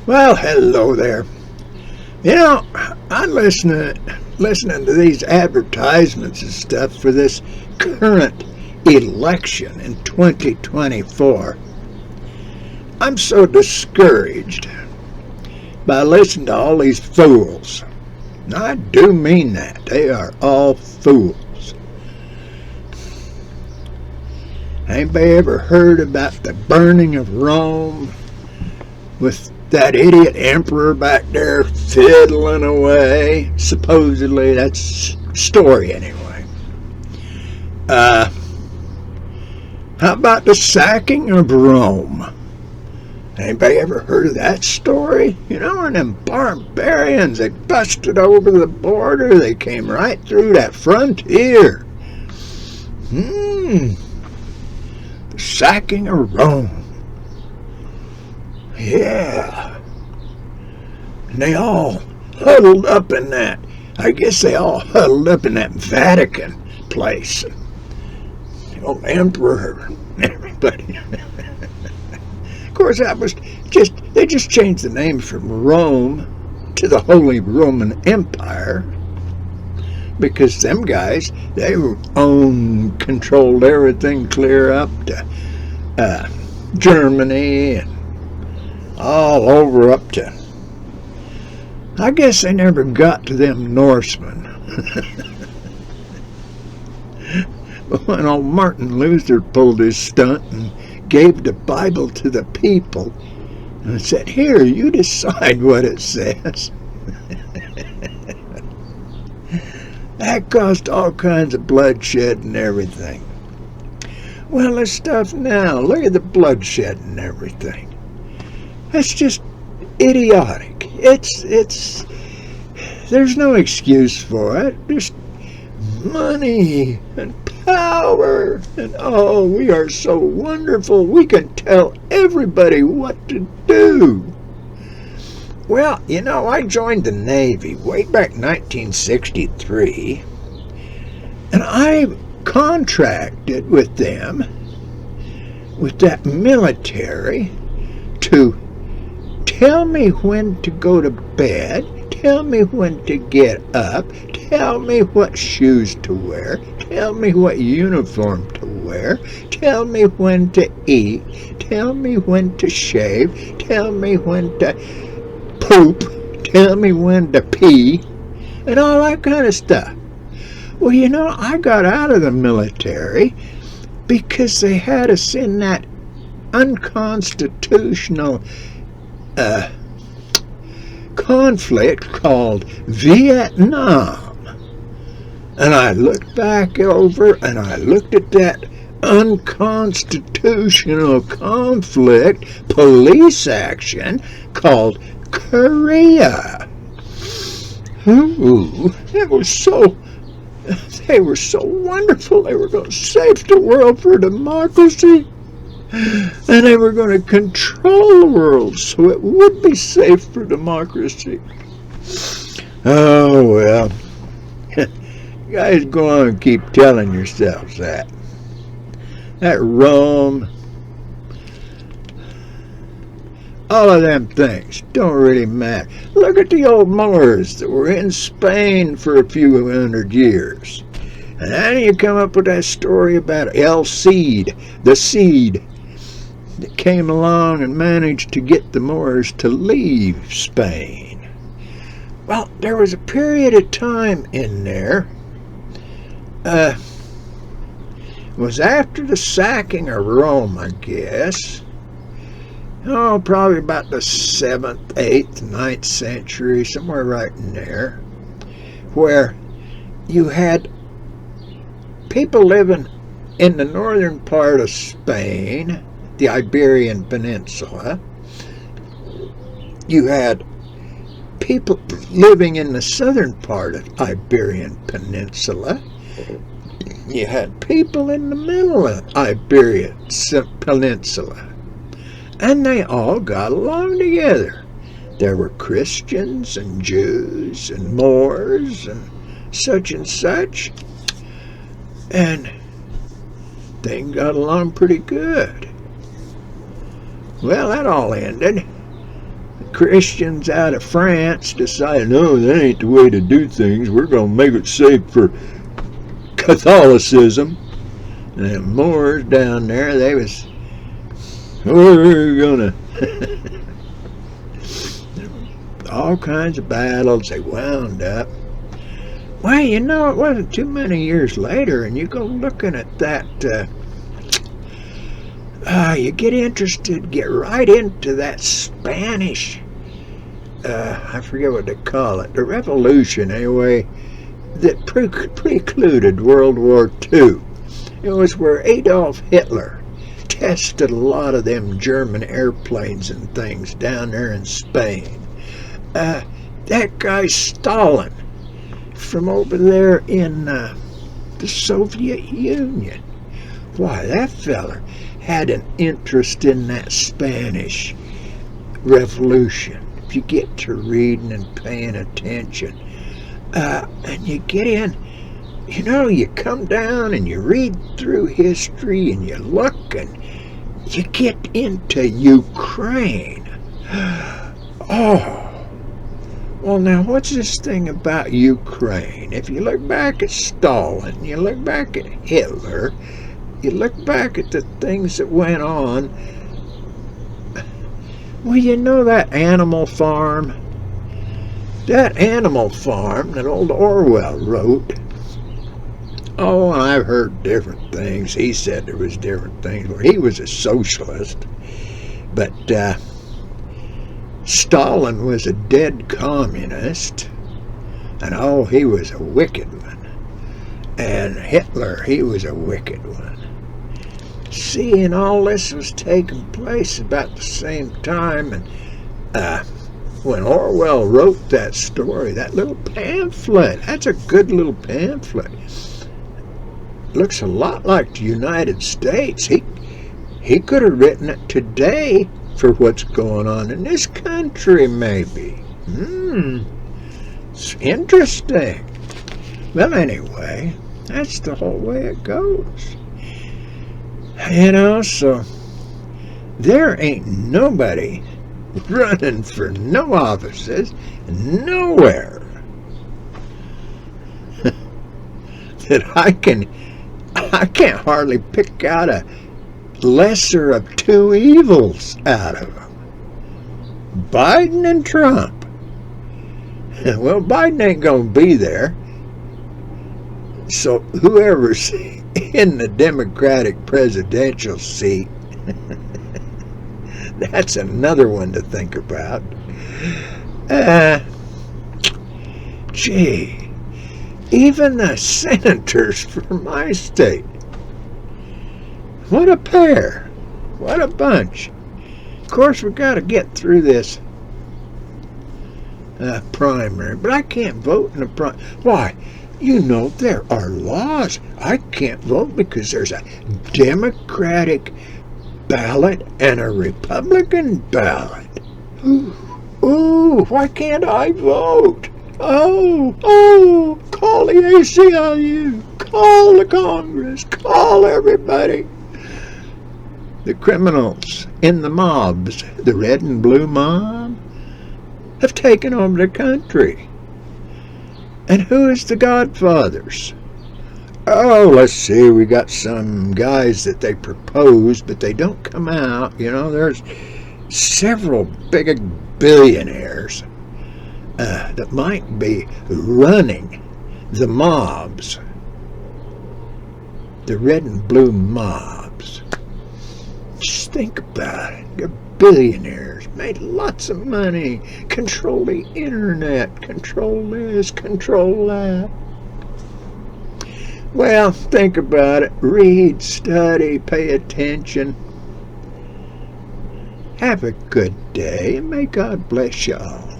Well, hello there. I'm listening to these advertisements and stuff for this current election in 2024. I'm so discouraged by listening to all these fools. Now, I do mean that. They are all fools. Anybody ever heard about the burning of Rome with that idiot emperor back there fiddling away? Supposedly, that's story anyway. How about the sacking of Rome? Anybody ever heard of that story? And them barbarians, they busted over the border. They came right through that frontier. The sacking of Rome. Yeah. And they all huddled up in that. I guess they all huddled up in that Vatican place. The old emperor and everybody. Of course, they just changed the name from Rome to the Holy Roman Empire, because them guys, they controlled everything clear up to Germany and all over up to, I guess they never got to them Norsemen. But when old Martin Luther pulled his stunt and gave the Bible to the people and said, "Here, you decide what it says," that caused all kinds of bloodshed and everything. Well, this stuff now, look at the bloodshed and everything. That's just idiotic. There's no excuse for it. Just money and power and we are so wonderful. We can tell everybody what to do. Well, I joined the Navy way back in 1963, and I contracted with them, with that military, to tell me when to go to bed, tell me when to get up, tell me what shoes to wear, tell me what uniform to wear, tell me when to eat, tell me when to shave, tell me when to poop, tell me when to pee, and all that kind of stuff. Well, I got out of the military because they had us in that unconstitutional conflict called Vietnam. And I looked back over and I looked at that unconstitutional conflict police action called Korea. Ooh, they were so wonderful. They were going to save the world for democracy. And they were going to control the world so it would be safe for democracy. Oh, well. You guys go on and keep telling yourselves that. That Rome, all of them things don't really matter. Look at the old Moors that were in Spain for a few hundred years. And then you come up with that story about El Cid, the Cid, that came along and managed to get the Moors to leave Spain. Well, there was a period of time in there, was after the sacking of Rome, I guess. Probably about the 7th, 8th, 9th century, somewhere right in there, where you had people living in the northern part of Spain, the Iberian Peninsula. You had people living in the southern part of the Iberian Peninsula. You had people in the middle of the Iberian Peninsula. And they all got along together. There were Christians and Jews and Moors and such. And they got along pretty good. Well, that all ended. Christians out of France decided, no, that ain't the way to do things. We're going to make it safe for Catholicism. And the Moors down there, they was, we're going to, all kinds of battles they wound up. Well, you know, it wasn't too many years later, and you go looking at that, you get interested, get right into that Spanish, I forget what they call it, the revolution, anyway, that precluded World War II. It was where Adolf Hitler tested a lot of them German airplanes and things down there in Spain. That guy Stalin, from over there in the Soviet Union. Why, that feller had an interest in that Spanish Revolution. If you get to reading and paying attention, and you get in, you know, you come down and you read through history and you look and you get into Ukraine. Oh. Well, now, what's this thing about Ukraine? If you look back at Stalin, you look back at Hitler, you look back at the things that went on, well, you know that Animal Farm? That Animal Farm that old Orwell wrote. Oh, I've heard different things. He said there was different things. Well, he was a socialist, but Stalin was a dead communist, and oh, he was a wicked one. And Hitler, he was a wicked one. See, and all this was taking place about the same time, and when Orwell wrote that story, that little pamphlet, that's a good little pamphlet. Looks a lot like the United States. He could have written it today for what's going on in this country, maybe. It's interesting. Well, anyway, that's the whole way it goes. You know, so there ain't nobody running for no offices nowhere that I can't hardly pick out a lesser of two evils out of them. Biden and Trump. Well, Biden ain't gonna be there, so whoever's in the Democratic presidential seat, that's another one to think about. Gee, even the senators for my state, what a pair, what a bunch. Of course, we've got to get through this primary, but I can't vote in a primary. Why? You know, there are laws. I can't vote because there's a Democratic ballot and a Republican ballot. Ooh, why can't I vote? Oh, call the ACLU, call the Congress, call everybody. The criminals in the mobs, the red and blue mob, have taken over the country. And who is the godfathers? Oh, let's see, we got some guys that they propose, but they don't come out. You know, there's several big billionaires that might be running the mobs, the red and blue mobs. Just think about it. They're billionaires, made lots of money, control the internet, control this, control that. Well, think about it. Read, study, pay attention. Have a good day, and may God bless you all.